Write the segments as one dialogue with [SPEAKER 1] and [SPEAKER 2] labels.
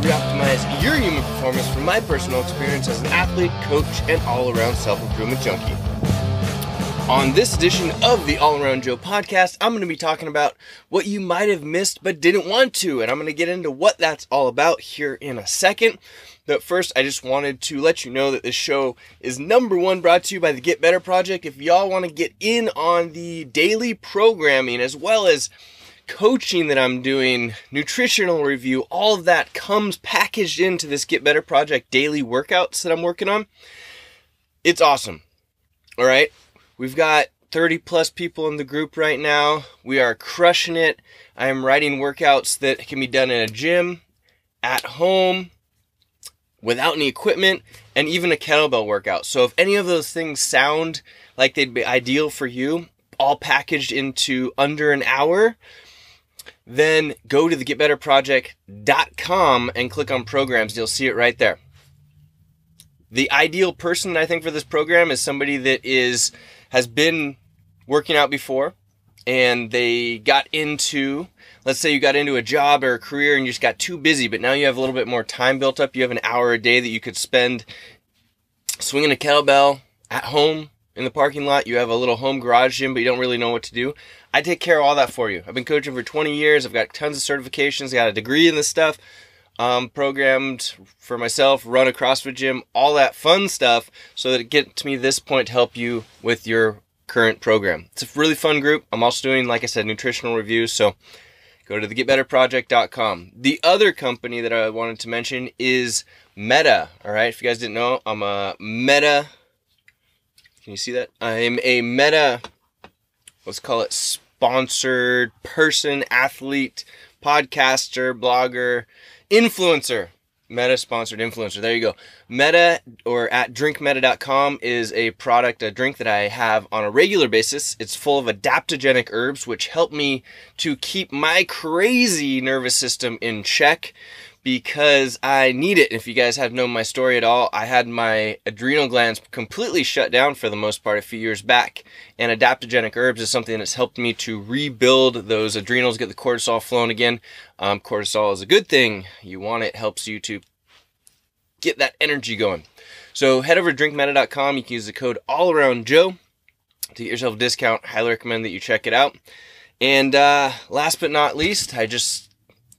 [SPEAKER 1] re-optimize your human performance from my personal experience as an athlete, coach, and all-around self-improvement junkie. On this edition of the All Around Joe podcast, I'm going to be talking about what you might have missed but didn't want to, and I'm going to get into what that's all about here in a second. But first, I just wanted to let you know that this show is #1 brought to you by the Get Better Project. If y'all want to get in on the daily programming as well as coaching that I'm doing, nutritional review, all of that comes packaged into this Get Better Project daily workouts that I'm working on. It's awesome. All right. We've got 30 plus people in the group right now. We are crushing it. I am writing workouts that can be done in a gym, at home, without any equipment, and even a kettlebell workout. So if any of those things sound like they'd be ideal for you, all packaged into under an hour, then go to the getbetterproject.com and click on programs. You'll see it right there. The ideal person, I think, for this program is somebody that has been working out before and they got into, let's say you got into a job or a career and you just got too busy, but now you have a little bit more time built up. You have an hour a day that you could spend swinging a kettlebell at home in the parking lot. You have a little home garage gym, but you don't really know what to do. I take care of all that for you. I've been coaching for 20 years. I've got tons of certifications. I got a degree in this stuff. Programmed for myself, run a CrossFit gym, all that fun stuff, so that it gets to me this point to help you with your current program. It's a really fun group. I'm also doing, like I said, nutritional reviews, so go to thegetbetterproject.com. The other company that I wanted to mention is Meta. All right, if you guys didn't know, I'm a Meta. Can you see that? I'm a Meta, let's call it sponsored person, athlete, podcaster, blogger, influencer. Meta sponsored influencer. There you go. Meta, or at drinkmeta.com, is a product, a drink that I have on a regular basis. It's full of adaptogenic herbs, which help me to keep my crazy nervous system in check because I need it. If you guys have known my story at all, I had my adrenal glands completely shut down for the most part a few years back. And adaptogenic herbs is something that's helped me to rebuild those adrenals, get the cortisol flowing again. Cortisol is a good thing. You want it, helps you to get that energy going. So head over to drinkmeta.com. You can use the code AllAroundJoe to get yourself a discount. Highly recommend that you check it out. And last but not least, I just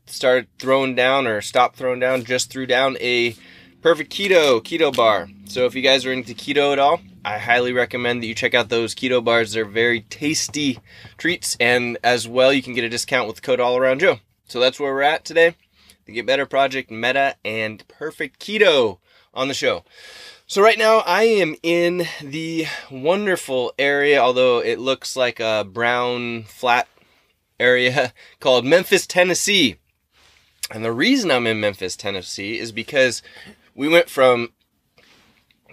[SPEAKER 1] started throwing down, or stopped throwing down, just threw down a Perfect Keto bar. So if you guys are into keto at all, I highly recommend that you check out those keto bars. They're very tasty treats, and as well, you can get a discount with the code AllAroundJoe. So that's where we're at today. The Get Better Project, Meta, and Perfect Keto on the show. So right now, I am in the wonderful area, although it looks like a brown, flat area, called Memphis, Tennessee. And the reason I'm in Memphis, Tennessee is because we went from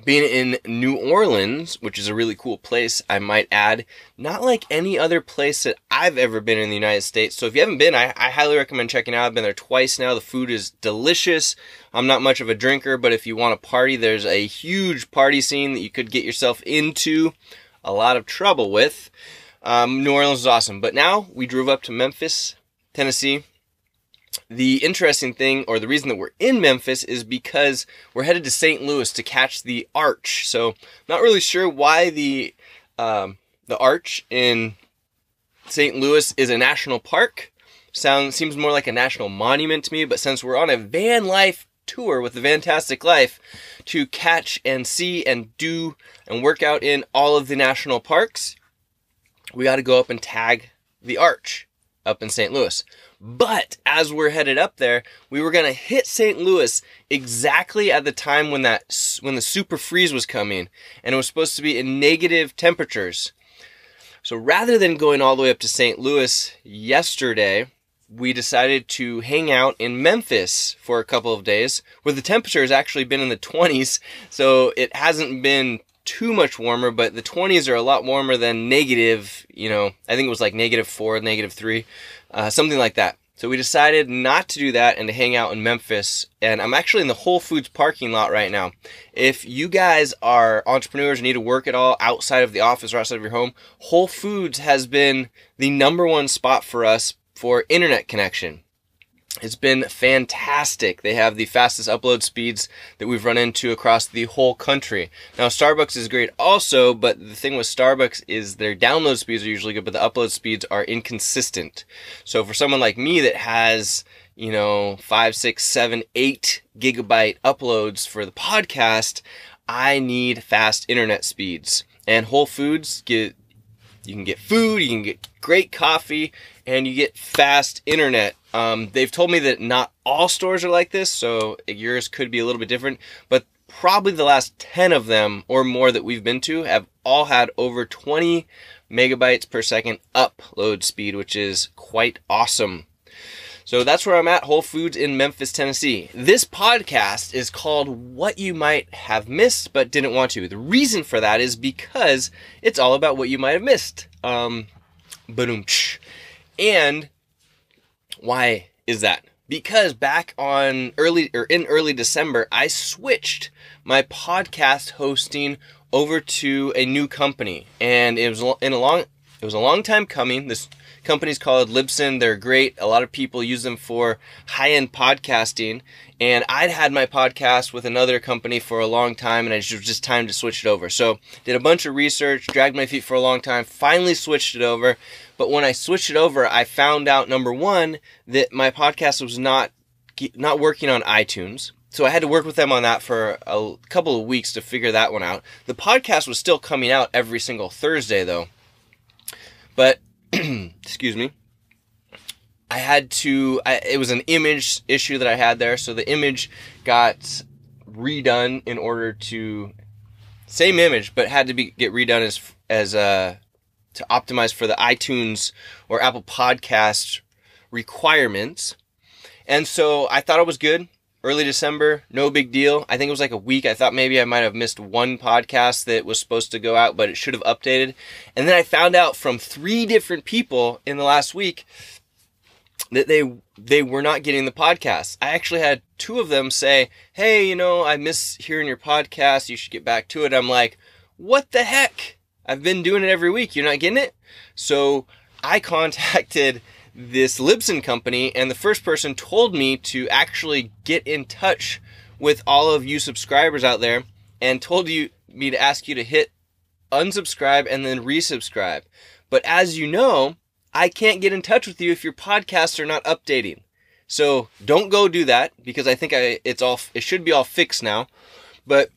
[SPEAKER 1] being in New Orleans, which is a really cool place, I might add, not like any other place that I've ever been in the United States. So if you haven't been, I highly recommend checking out. I've been there twice now. The food is delicious. I'm not much of a drinker, but if you want to party, there's a huge party scene that you could get yourself into a lot of trouble with. New Orleans is awesome. But now we drove up to Memphis, Tennessee. The interesting thing, or the reason that we're in Memphis, is because we're headed to St. Louis to catch the Arch. So, not really sure why the Arch in St. Louis is a national park. Seems more like a national monument to me, but since we're on a van life tour with the Vantastic Life to catch and see and do and work out in all of the national parks, we got to go up and tag the Arch up in St. Louis. But as we're headed up there, we were going to hit St. Louis exactly at the time when the super freeze was coming, and it was supposed to be in negative temperatures. So rather than going all the way up to St. Louis yesterday, we decided to hang out in Memphis for a couple of days, where the temperature has actually been in the 20s, so it hasn't been too much warmer, but the 20s are a lot warmer than negative, I think it was like -4, -3, something like that. So we decided not to do that and to hang out in Memphis. And I'm actually in the Whole Foods parking lot right now. If you guys are entrepreneurs and need to work at all outside of the office or outside of your home, Whole Foods has been the #1 spot for us for internet connection. It's been fantastic. They have the fastest upload speeds that we've run into across the whole country. Now, Starbucks is great also, but the thing with Starbucks is their download speeds are usually good, but the upload speeds are inconsistent. So for someone like me that has, 5, 6, 7, 8 gigabyte uploads for the podcast, I need fast internet speeds. And Whole Foods you can get food, you can get great coffee, and you get fast internet. They've told me that not all stores are like this, so yours could be a little bit different, but probably the last 10 of them or more that we've been to have all had over 20 megabytes per second upload speed, which is quite awesome. So that's where I'm at, Whole Foods in Memphis, Tennessee. This podcast is called What You Might Have Missed But Didn't Want to. The reason for that is because it's all about what you might have missed. Ba-doom-tsh. And why is that? Because back in early December, I switched my podcast hosting over to a new company, and it was a long time coming. This company's called Libsyn. They're great. A lot of people use them for high-end podcasting, and I'd had my podcast with another company for a long time, and it was just time to switch it over. So did a bunch of research, dragged my feet for a long time, finally switched it over. But when I switched it over, I found out, number one, that my podcast was not working on iTunes. So I had to work with them on that for a couple of weeks to figure that one out. The podcast was still coming out every single Thursday, though. But, excuse me, it was an image issue that I had there. So the image got redone in order same image, but had to get redone to optimize for the iTunes or Apple Podcast requirements. And so I thought it was good. Early December, no big deal. I think it was like a week. I thought maybe I might have missed one podcast that was supposed to go out, but it should have updated. And then I found out from 3 different people in the last week that they were not getting the podcast. I actually had 2 of them say, hey, I miss hearing your podcast. You should get back to it. I'm like, what the heck? I've been doing it every week. You're not getting it? So I contacted this Libsyn company, and the first person told me to actually get in touch with all of you subscribers out there and told me to ask you to hit unsubscribe and then resubscribe. But as you know, I can't get in touch with you if your podcasts are not updating. So don't go do that, because I think it should be all fixed now. But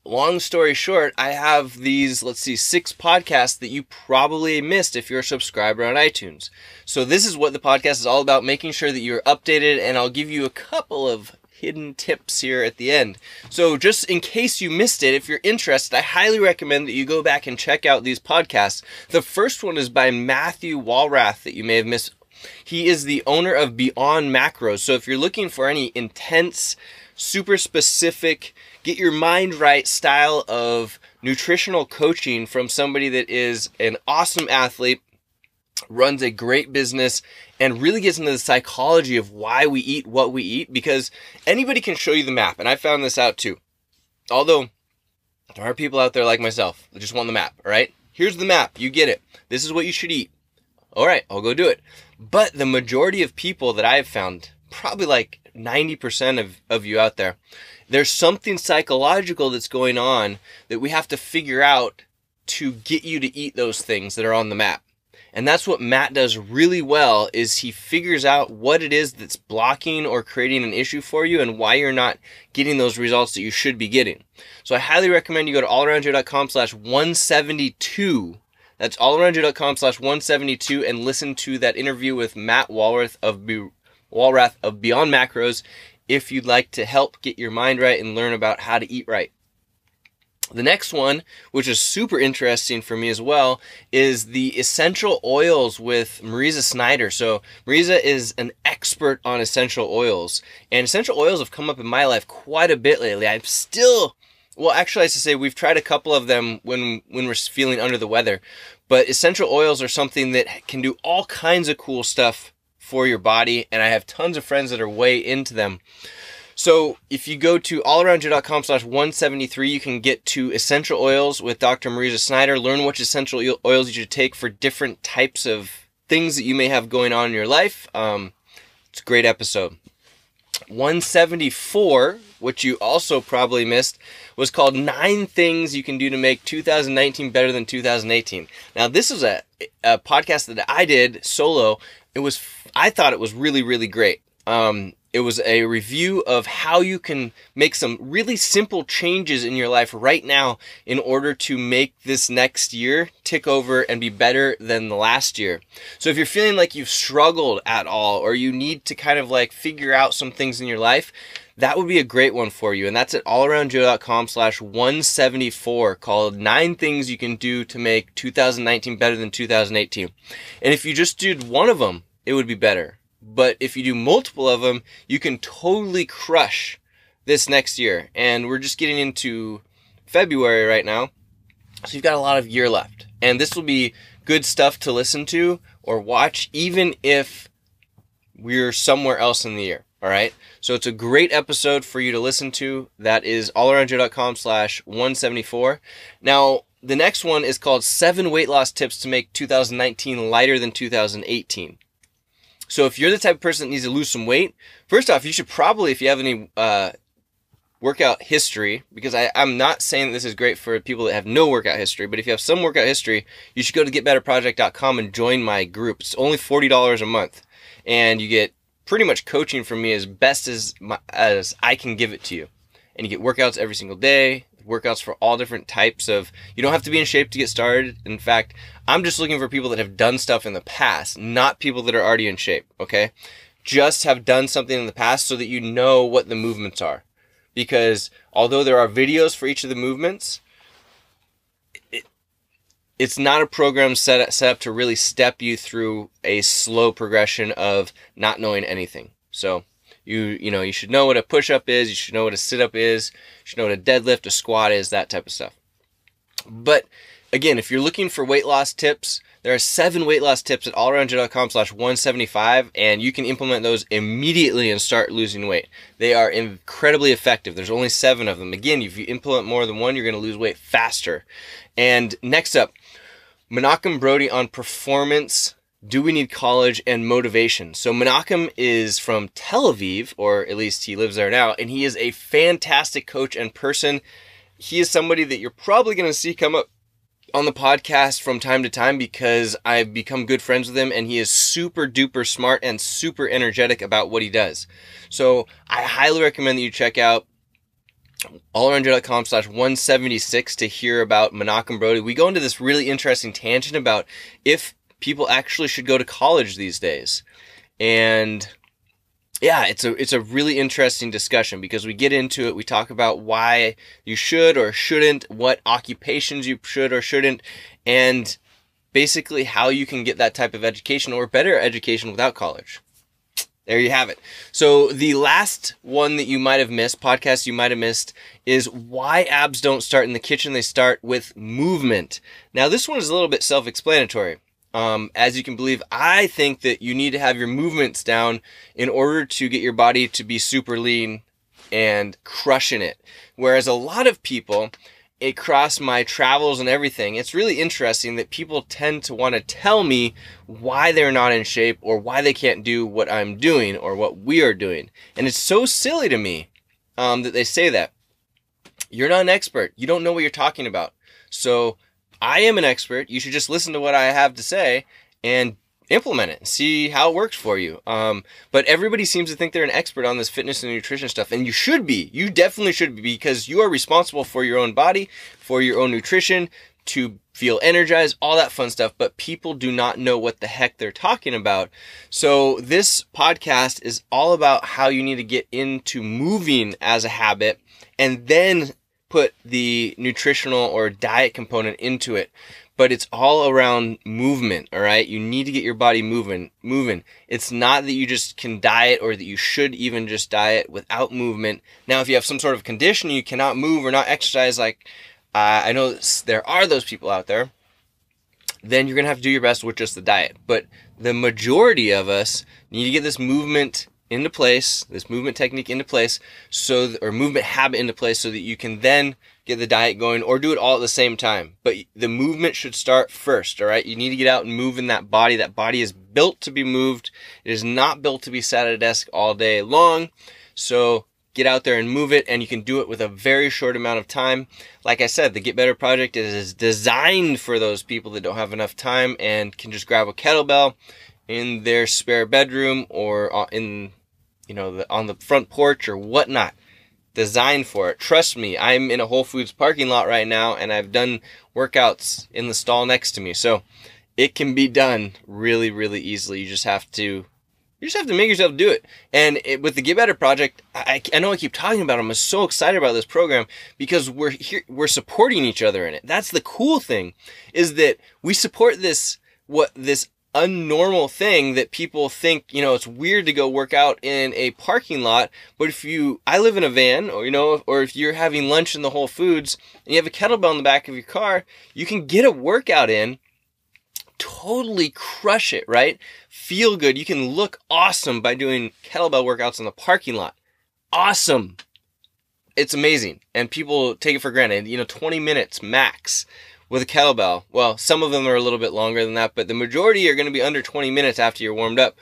[SPEAKER 1] long story short, I have these, 6 podcasts that you probably missed if you're a subscriber on iTunes. So this is what the podcast is all about, making sure that you're updated, and I'll give you a couple of hidden tips here at the end. So just in case you missed it, if you're interested, I highly recommend that you go back and check out these podcasts. The first one is by Matthew Walrath that you may have missed. He is the owner of Beyond Macros. So if you're looking for any intense, super specific, get your mind right style of nutritional coaching from somebody that is an awesome athlete, runs a great business, and really gets into the psychology of why we eat what we eat, because anybody can show you the map, and I found this out too. Although there are people out there like myself that just want the map, all right? Here's the map. You get it. This is what you should eat. All right, I'll go do it. But the majority of people that I've found, probably like 90% of you out there, there's something psychological that's going on that we have to figure out to get you to eat those things that are on the map. And that's what Matt does really well, is he figures out what it is that's blocking or creating an issue for you and why you're not getting those results that you should be getting. So I highly recommend you go to allaroundjoe.com/172. That's allaroundjoe.com/172 and listen to that interview with Matt Walrath of Beyond Macros if you'd like to help get your mind right and learn about how to eat right. The next one, which is super interesting for me as well, is the essential oils with Marisa Snyder. So Marisa is an expert on essential oils, and essential oils have come up in my life quite a bit lately. Actually, I should say we've tried a couple of them when we're feeling under the weather, but essential oils are something that can do all kinds of cool stuff for your body, and I have tons of friends that are way into them. So if you go to allaroundjoe.com/173, you can get to essential oils with Dr. Marisa Snyder, learn which essential oils you should take for different types of things that you may have going on in your life. It's a great episode. 174, which you also probably missed, was called 9 Things You Can Do to Make 2019 Better Than 2018. Now, this was a podcast that I did solo. I thought it was really, really great. It was a review of how you can make some really simple changes in your life right now in order to make this next year tick over and be better than the last year. So if you're feeling like you've struggled at all, or you need to kind of like figure out some things in your life, that would be a great one for you. And that's at allaroundjoe.com/174, called 9 Things You Can Do to Make 2019 Better Than 2018. And if you just did one of them, it would be better. But if you do multiple of them, you can totally crush this next year. And we're just getting into February right now, so you've got a lot of year left. And this will be good stuff to listen to or watch, even if we're somewhere else in the year. All right? So it's a great episode for you to listen to. That is allaroundjoe.com/174. Now, the next one is called 7 Weight Loss Tips to Make 2019 Lighter Than 2018. So if you're the type of person that needs to lose some weight, first off, you should probably, if you have any workout history, because I'm not saying this is great for people that have no workout history, but if you have some workout history, you should go to getbetterproject.com and join my group. It's only $40 a month, and you get pretty much coaching from me as best as I can give it to you. And you get workouts every single day, workouts for all different types of, you don't have to be in shape to get started. In fact, I'm just looking for people that have done stuff in the past, not people that are already in shape, okay? Just have done something in the past so that you know what the movements are. Because although there are videos for each of the movements, it's not a program set up to really step you through a slow progression of not knowing anything. So you should know what a push-up is, you should know what a sit-up is, you should know what a deadlift, a squat is, that type of stuff. But again, if you're looking for weight loss tips, there are 7 weight loss tips at allaroundjoe.com/175, and you can implement those immediately and start losing weight. They are incredibly effective. There's only 7 of them. Again, if you implement more than one, you're going to lose weight faster. And next up, Menachem Brodie on performance. Do we need college and motivation? So Menachem is from Tel Aviv, or at least he lives there now, and he is a fantastic coach and person. He is somebody that you're probably going to see come up on the podcast from time to time because I've become good friends with him, and he is super duper smart and super energetic about what he does. So I highly recommend that you check out allaroundjoe.com/176 to hear about Menachem Brodie. We go into this really interesting tangent about if people actually should go to college these days. And yeah, it's a really interesting discussion because we get into it. We talk about why you should or shouldn't, what occupations you should or shouldn't, and basically how you can get that type of education or better education without college. There you have it. So the last one that you might have missed, podcast you might have missed, is why abs don't start in the kitchen. They start with movement. Now this one is a little bit self-explanatory. As you can believe, I think that you need to have your movements down in order to get your body to be super lean and crushing it. Whereas a lot of people, across my travels and everything, it's really interesting that people tend to want to tell me why they're not in shape or why they can't do what I'm doing or what we are doing. And it's so silly to me that they say that. You're not an expert. You don't know what you're talking about. So I am an expert. You should just listen to what I have to say and implement it and see how it works for you. But everybody seems to think they're an expert on this fitness and nutrition stuff. And you should be. You definitely should be, because you are responsible for your own body, for your own nutrition, to feel energized, all that fun stuff. But people do not know what the heck they're talking about. So this podcast is all about how you need to get into moving as a habit and then put the nutritional or diet component into it. But it's all around movement, all right? You need to get your body moving. It's not that you just can diet or that you should even just diet without movement. Now, if you have some sort of condition, you cannot move or not exercise, like I know there are those people out there, then you're going to have to do your best with just the diet. But the majority of us need to get this movement into place, this movement technique into place, or movement habit into place, so that you can then get the diet going, or do it all at the same time. But the movement should start first, all right? You need to get out and move in that body. That body is built to be moved. It is not built to be sat at a desk all day long. So get out there and move it, and you can do it with a very short amount of time. Like I said, the Get Better Project is designed for those people that don't have enough time and can just grab a kettlebell in their spare bedroom, or on the front porch or whatnot. Designed for it. Trust me, I'm in a Whole Foods parking lot right now, and I've done workouts in the stall next to me. So it can be done really, really easily. You just have to make yourself do it. And with the Get Better Project, I know I keep talking about it. I'm so excited about this program because we're supporting each other in it. That's the cool thing, is that we support this unnormal thing that people think, it's weird to go work out in a parking lot. But I live in a van, or if you're having lunch in the Whole Foods and you have a kettlebell in the back of your car, you can get a workout in, totally crush it, right? Feel good. You can look awesome by doing kettlebell workouts in the parking lot. Awesome. It's amazing. And people take it for granted, 20 minutes max with a kettlebell. Well, some of them are a little bit longer than that, but the majority are going to be under 20 minutes after you're warmed up.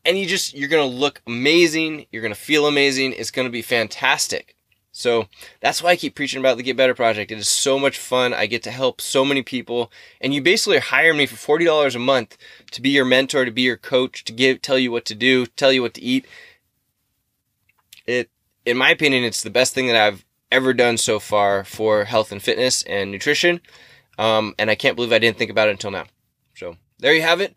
[SPEAKER 1] And you're going to look amazing. You're going to feel amazing. It's going to be fantastic. So that's why I keep preaching about the Get Better Project. It is so much fun. I get to help so many people. And you basically hire me for $40 a month to be your mentor, to be your coach, to tell you what to do, tell you what to eat. In my opinion, it's the best thing that I've ever done so far for health and fitness and nutrition. And I can't believe I didn't think about it until now. So there you have it.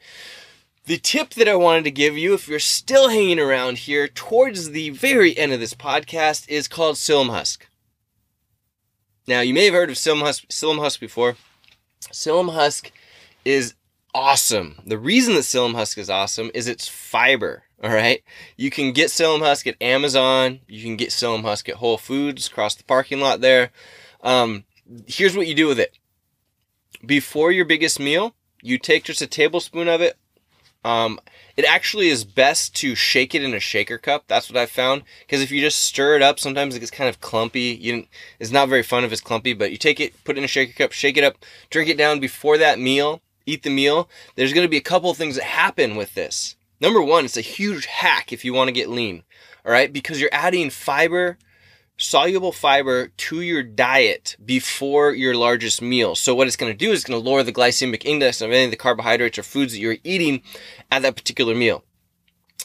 [SPEAKER 1] The tip that I wanted to give you, if you're still hanging around here towards the very end of this podcast, is called Psyllium Husk. Now, you may have heard of Psyllium Husk before. Psyllium Husk is awesome. The reason that Psyllium Husk is awesome is it's fiber. All right. You can get Psyllium Husk at Amazon. You can get Psyllium Husk at Whole Foods across the parking lot there. Here's what you do with it. Before your biggest meal, you take just a tablespoon of it. It actually is best to shake it in a shaker cup. That's what I found. Because if you just stir it up, sometimes it gets kind of clumpy. It's not very fun if it's clumpy, but you take it, put it in a shaker cup, shake it up, drink it down before that meal, eat the meal. There's going to be a couple of things that happen with this. Number one, it's a huge hack if you want to get lean. All right. Because you're adding soluble fiber to your diet before your largest meal. So what it's going to do is it's going to lower the glycemic index of any of the carbohydrates or foods that you're eating at that particular meal.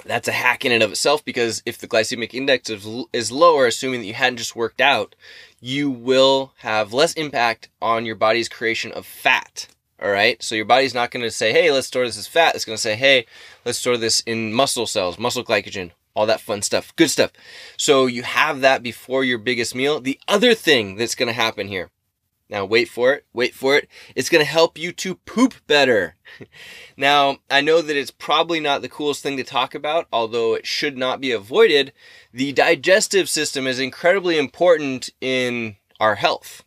[SPEAKER 1] That's a hack in and of itself, because if the glycemic index is lower, assuming that you hadn't just worked out, you will have less impact on your body's creation of fat. All right. So your body's not going to say, hey, let's store this as fat. It's going to say, hey, let's store this in muscle cells, muscle glycogen, all that fun stuff, good stuff. So you have that before your biggest meal. The other thing that's going to happen here, now wait for it, it's going to help you to poop better. Now, I know that it's probably not the coolest thing to talk about, although it should not be avoided. The digestive system is incredibly important in our health.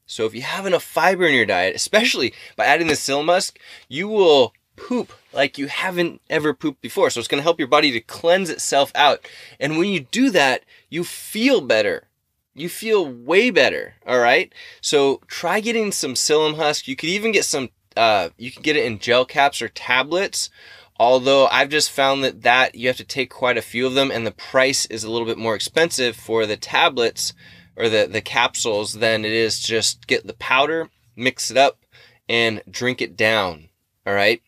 [SPEAKER 1] So if you have enough fiber in your diet, especially by adding the Psyllium Husk, you will poop like you haven't ever pooped before. So it's going to help your body to cleanse itself out. And when you do that, you feel better. You feel way better. All right. So try getting some Psyllium Husk. You could even get some, you can get it in gel caps or tablets. Although I've just found that you have to take quite a few of them, and the price is a little bit more expensive for the tablets or the capsules than it is just get the powder, mix it up, and drink it down. All right.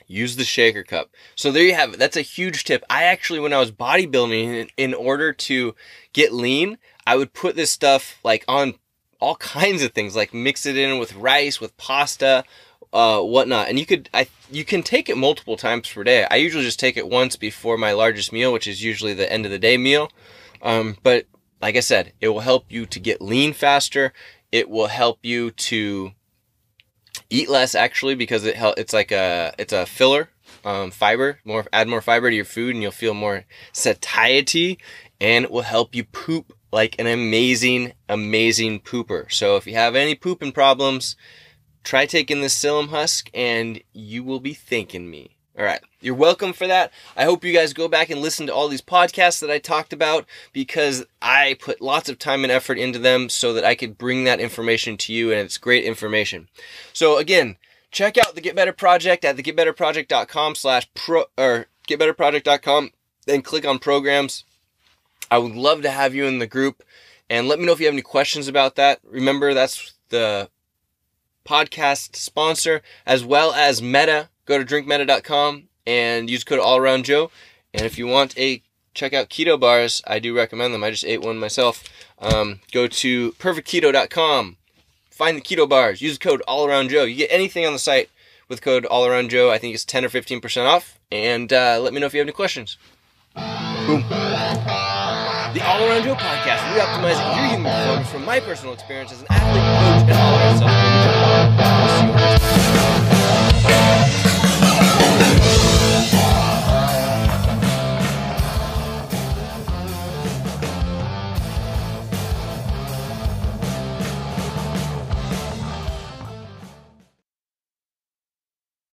[SPEAKER 1] Use the shaker cup. So there you have it. That's a huge tip. I actually, when I was bodybuilding, in order to get lean, I would put this stuff like on all kinds of things, like mix it in with rice, with pasta, whatnot. And you can take it multiple times per day. I usually just take it once before my largest meal, which is usually the end of the day meal. But like I said, it will help you to get lean faster. It will help you to eat less, actually, because it's a filler, fiber, add more fiber to your food, and you'll feel more satiety, and it will help you poop like an amazing, amazing pooper. So if you have any pooping problems, try taking this Psyllium Husk and you will be thanking me. All right. You're welcome for that. I hope you guys go back and listen to all these podcasts that I talked about, because I put lots of time and effort into them so that I could bring that information to you, and it's great information. So again, check out the Get Better Project at getbetterproject.com and click on programs. I would love to have you in the group, and let me know if you have any questions about that. Remember, that's the podcast sponsor, as well as Meta. Go to drinkmeta.com and use code AllAroundJoe. And if you want check out keto bars, I do recommend them. I just ate one myself. Go to perfectketo.com. Find the keto bars. Use code AllAroundJoe. You get anything on the site with code AllAroundJoe. I think it's 10 or 15% off. And let me know if you have any questions. Boom. The All Around Joe podcast, reoptimizing your human performance from my personal experience as an athlete, coach, and all-around self-improvement.